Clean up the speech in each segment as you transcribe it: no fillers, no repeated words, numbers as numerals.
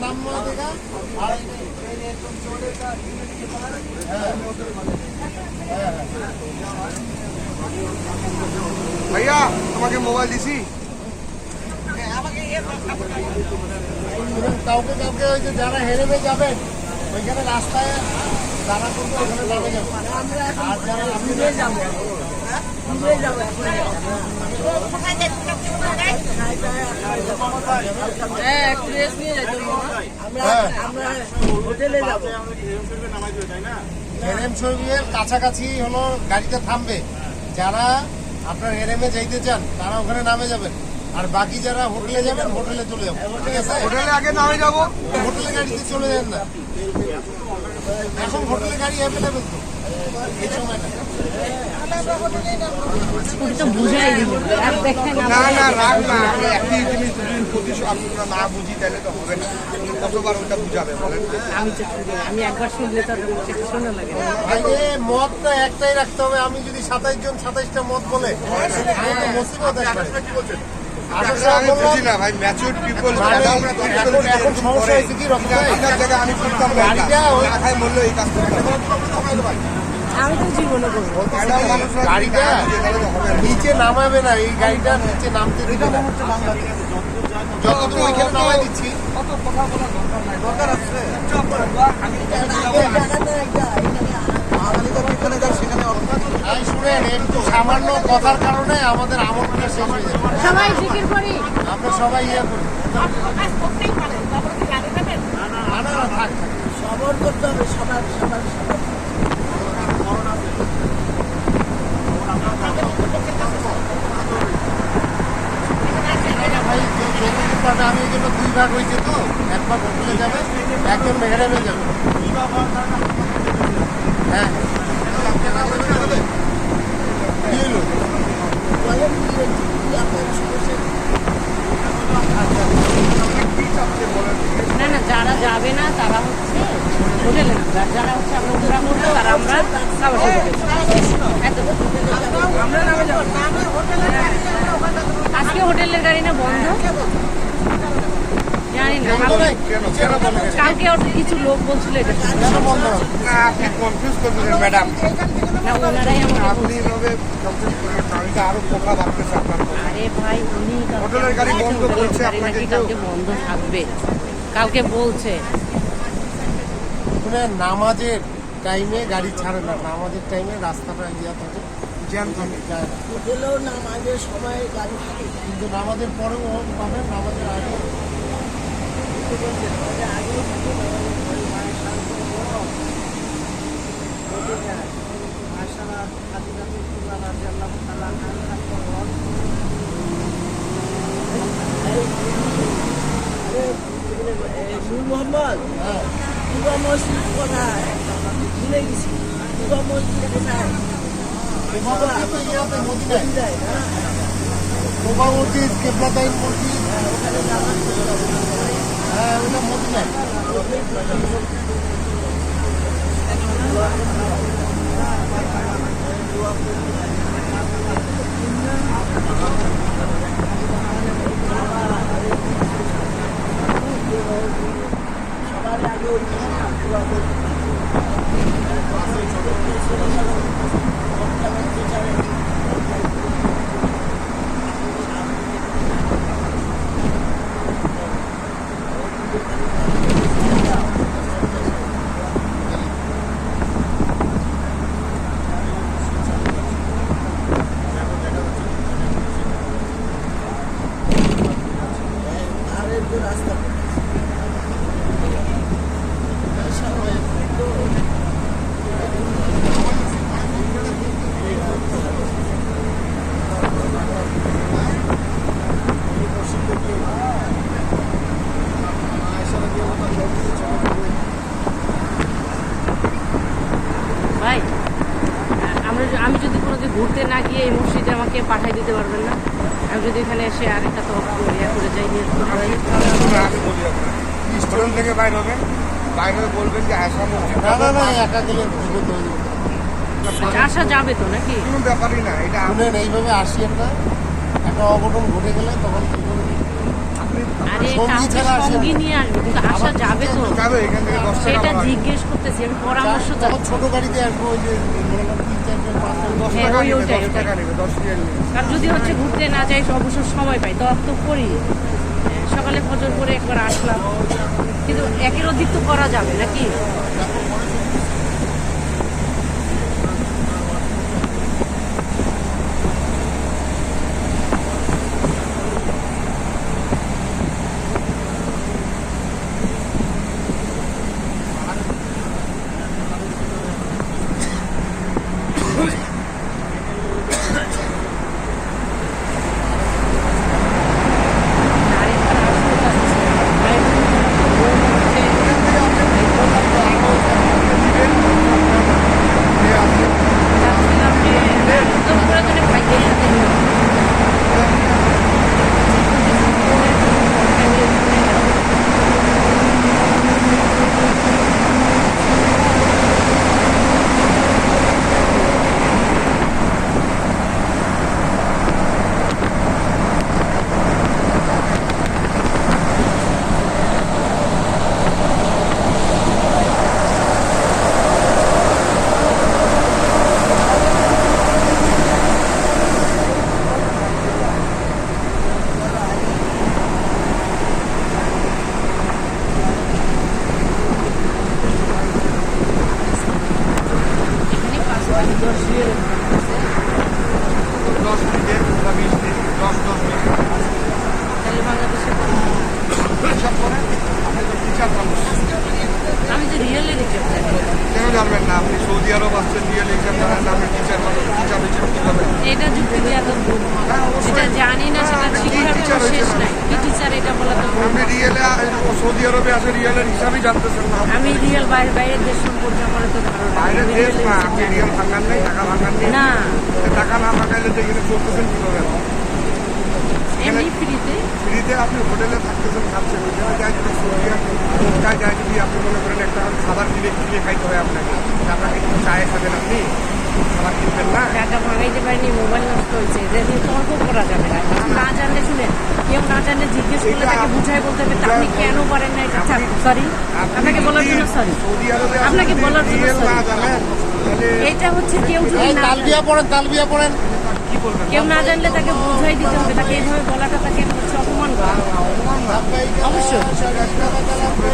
नाम देगा भैया তোমাকে মোবাইল দিছি কাউকে কাউকে ওই যে যারা হেরে যাবেন ওইখানে রাস্তায় যারা করবে ওখানে নামে যাবে আর যারা ঘুরে যাবো কাছাকাছি হলো গাড়িটা থামবে যারা আপনার এরএমে যাইতে চান তারা ওখানে নামে যাবেন আর বাকি যারা হোটেলে যাবেন হোটেলে চলে যাবেন ঠিক আছে হোটেলে আগে নামে যাবো হোটেলে গাড়িতে চলে যান না এখন হোটেলে গাড়ি অ্যাভেলেবেল তো এই সময়টা না না রাখ না একই জিনিস দুদিন প্রতিশোধ আমরা না বুঝি তাহলে তো হবে না কতবার ওটা বুঝাবে বলেন আমি একবার শুনলে তো শোনা লাগে মদটা একটাই রাখতে হবে আমি যদি 27 জন 27টা মদ বলে মুসিবত আমি বুঝি না ভাই ম্যাচিউর পিপল এখন সমস্যা হয়েছে কি জায়গায় আমি করতাম গাড়িটা বললো এই কাজ করতাম আমি তো জীবনে করবো গাড়িটা নিচে নামাবে না এই গাড়িটা নিচে নামতে দিবে না যতটুকু ওইখানে নামাই দিচ্ছি শুনেন একটু সামান্য কথার কারণে আমাদের আমলটা শেষ হয়ে যাবে সবাই জিকির করি আমরা সবাই ইয়ে করি থাক সবর করতে হবে সবার সবার আমি এই জন্য 2 ভাগ হয়েছে তো এক ভাগ হোটেলে যাবে একজন মেহরামে যাবে হ্যাঁ না না যারা যাবে না তারা হচ্ছে হোটেলে না যারা হচ্ছে আমরা ঘোরা করবো তারা আমরা খাবার আজকে হোটেলের গাড়ি না বন্ধ জানি না কালকে কিছু লোক বলছিল এটা আপনি কনফিউজ করবেন ম্যাডাম না ওনারাই আপনি এভাবে কনফিউজ করবেন আমি তো আরো পোকা ভাবতেছি আপনার আরে ভাই উনি হোটেলের গাড়ি বন্ধ বলছে আপনাকে কালকে বন্ধ থাকবে কালকে বলছে নামাজের টাইমে গাড়ি ছাড়ে না নামাজের টাইমে রাস্তাটা ইয়া থাকে জ্যাম থাকে হোটেলেও নামাজের সময় গাড়ি থাকে কিন্তু নামাজের পরেও পাবেন নামাজের আগে মোহাম্মদ দুর্গা মসজিদ কোথায় ভুলে গেছি দুর্গা মসজিদ কোথায় শোভা মসজিদ কেবলাতাইন মসজিদ হ্যাঁ ওটা মদিনায় সবার আগে ওই রাস্তা ভাই আমি যদি কোনোদিন ঘুরতে না গিয়ে এই মসজিদে আমাকে পাঠিয়ে দিতে পারবেন না আমি যদি এখানে এসে আরেকটা তো ইয়া করে যাই স্টুডেন্ট থেকে বাইর হবেন বাইরে বলবেন যে আসা মসজিদ না একা গেলে আসা যাবে তো নাকি কোনো ব্যাপারই না এটা শুনেন এইভাবে আসিয়েন না একটা অঘটন ঘটে গেলে তখন কি করবেন আপনি আরে সঙ্গী কাউকে ছাড়া আসে সঙ্গী নিয়ে আসবে, কিন্তু আসা যাবে তো, যাবে এখান থেকে 10 টাকা সেটা ভাড়া। জিজ্ঞেস করতেছি আমি, পরামর্শ তখন চাচ্ছি। ছোট গাড়িতে আসবো, ওই যে বললাম 3-4 5 10 হ্যাঁ, টাকা ওই নেবে, ওটাই, 10 টাকা নেবে, 10 রিয়াল নেবে। কারণ যদি হচ্ছে ঘুরতে না যাই অবসর সময় পাই তো করি, সকালে ফজর করে একবার আসলাম, কিন্তু একের অধিক তো করা যাবে নাকি? আরেকবার আসতে চাচ্ছি। চাচ্ছিলাম যে একদম পুরাতনে ভাইদের সাথে নিয়ে। এখানে 5-10 রিয়াল। 10 দিন বা 20 দিন, 10 দিন। তাহলে বাংলাদেশে হিসাব করেন, আপনি তো টিচার মানুষ। আমি তো রিয়েলের রিচার্জ জানি। কেন জানবেন না? আপনি সৌদি আরব আসছেন, রিয়েল হিসাব জানেন না, আপনি টিচার মানুষ, টিচার হিসেবে কি করবেন? এটা যুক্তি দেওয়া তো ভুল। যেটা জানি না সেটা শিক্ষার কোনো শেষ নাই। কি টিচার এটা বলা তো ভুল। আপনি রিয়েলে সৌদি আরবে আসে রিয়েলের হিসাবই জানতেছেন না। আমি রিয়েল বাইরের দেশ সম্পর্কে আমার তো ধারণা নেই। বাইরে আমি দেশ real না, এর আপনি জানি। রিয়েল ভাঙান নাই, টাকা ভাঙান নাই। না, টাকা না ভাঙাইলে তো এখানে চলতেছেন কিভাবে? এমনি ফ্রিতে। ফ্রিতে আপনি হোটেলে থাকতেছেন, খাচ্ছেন, ওইখানে যায় যদি সৌদি মক্কায় যায় যদি আপনি মনে করেন একটা খাবার কিনে খাইতে হয় আপনাকে, আপনাকে একটু চায়ে খাবেন, আপনি খাবার কিনবেন না। টাকা ভাঙাইতে পারিনি, মোবাইল নষ্ট হয়েছে, এটা নিয়ে তর্ক করা যাবে না। না জানলে শুনে, কেউ না জানলে জিজ্ঞেস করলে তাকে বুঝাই বলতে হবে আপনি কেন পারেন না এটা। সরি, আপনাকে বলার জন্য সরি। সৌদি আরবে আপনাকে বলার জন্য রিয়েল না sorry। জানেন তাহলে এটা হচ্ছে কেউ যদি এই না তালবিয়া পড়েন, তালবিয়া পড়েন। কি বলবেন? কেউ না জানলে তাকে বুঝাই দিতে হবে, তাকে এইভাবে বলাটা তাকে হচ্ছে অপমান করা। অবশ্যই।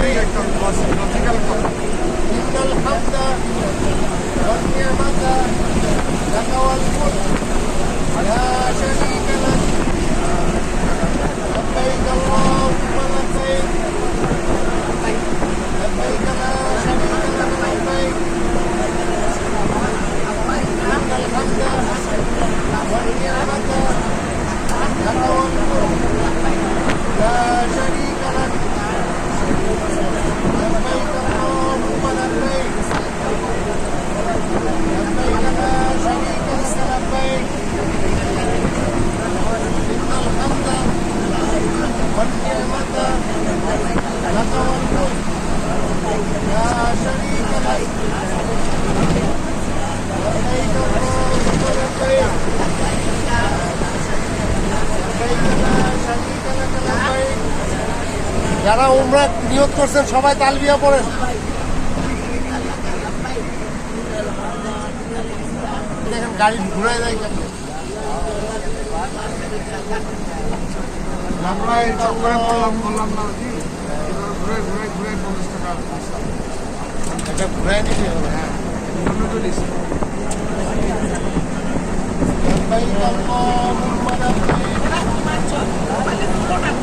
এই একটা লজিক্যাল কথা। ইন্নাল হামদা ওয়ান নি'মাতা লাকা ওয়াল মুলক লা শারীকা লাক লাব্বাইক আল্লাহুম্মা লাব্বাইক লাব্বাইক লা শারীকা লাক লাব্বাইক ইন্নাল হামদা ওয়ান নি'মাতা লাকা ওয়াল মুলক লা শারীকা লাক لبيك اللهم لبيك لبيك لا شريك لك لبيك إن الحمد والنعمة لك والملك لا شريك لك لبيك اللهم لبيك لبيك لا شريك لك لبيك যারা উমরা নিয়োগ করছেন সবাই তালবিয়া পড়েন। দেখেন গাড়ি ঘুরাই যায় কেন? আমরা এই চক্করে বললাম না কি ঘুরে 50 টাকা এটা ঘুরাই দিতে হবে। হ্যাঁ অন্য তো নিছি। لبيك اللهم لبيك لبيك لا شريك لك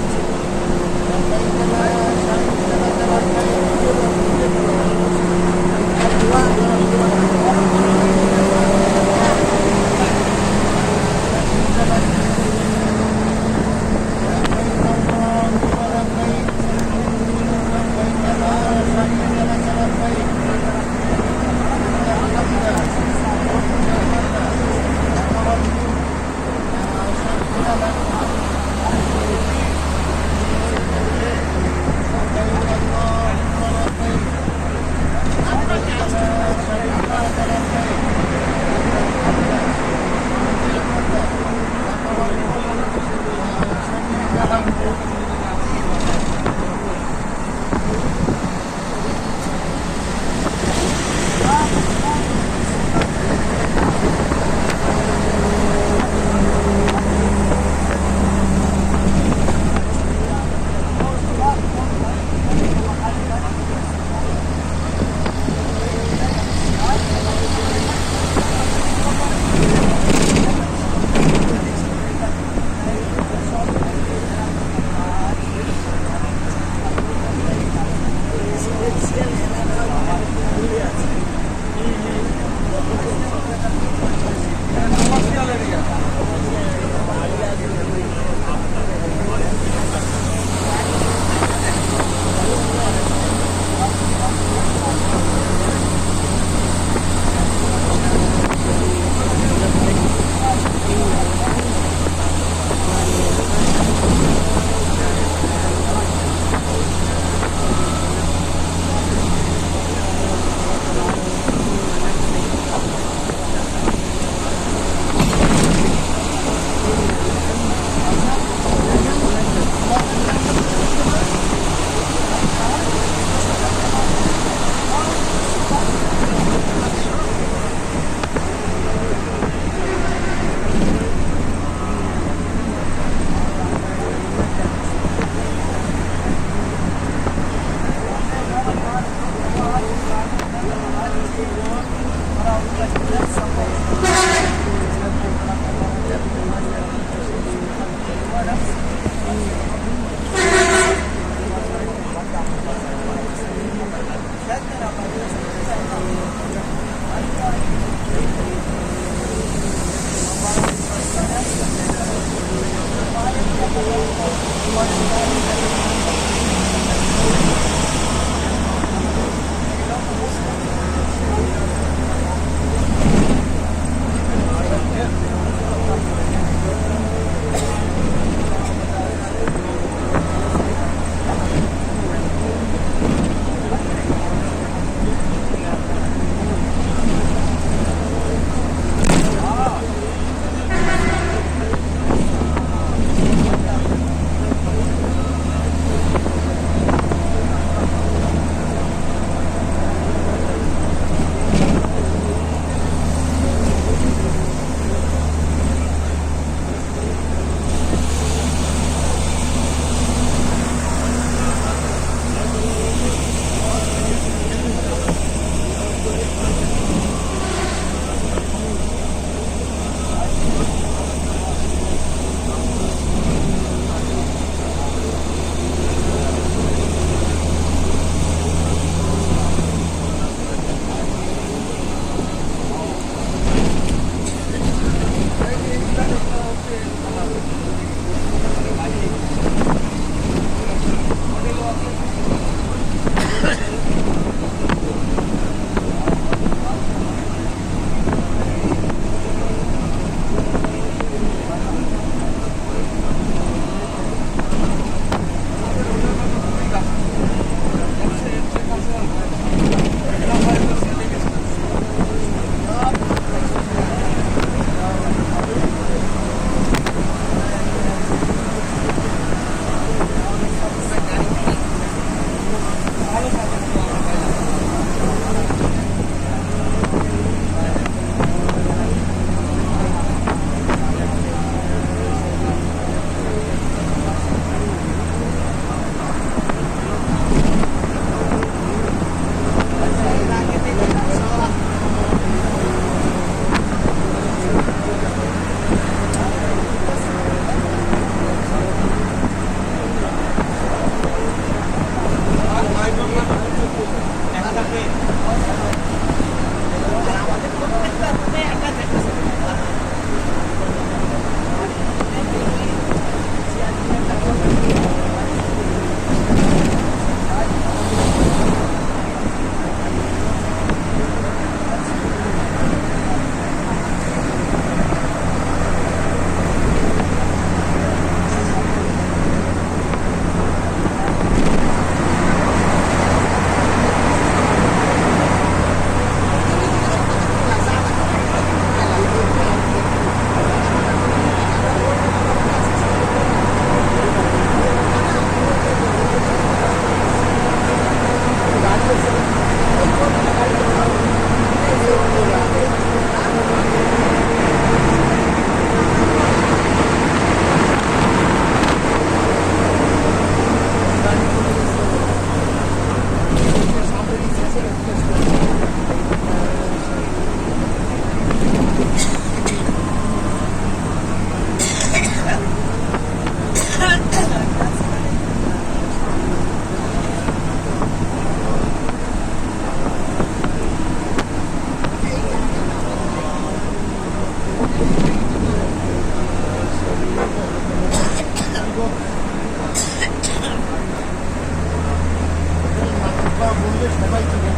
সবাই কিনে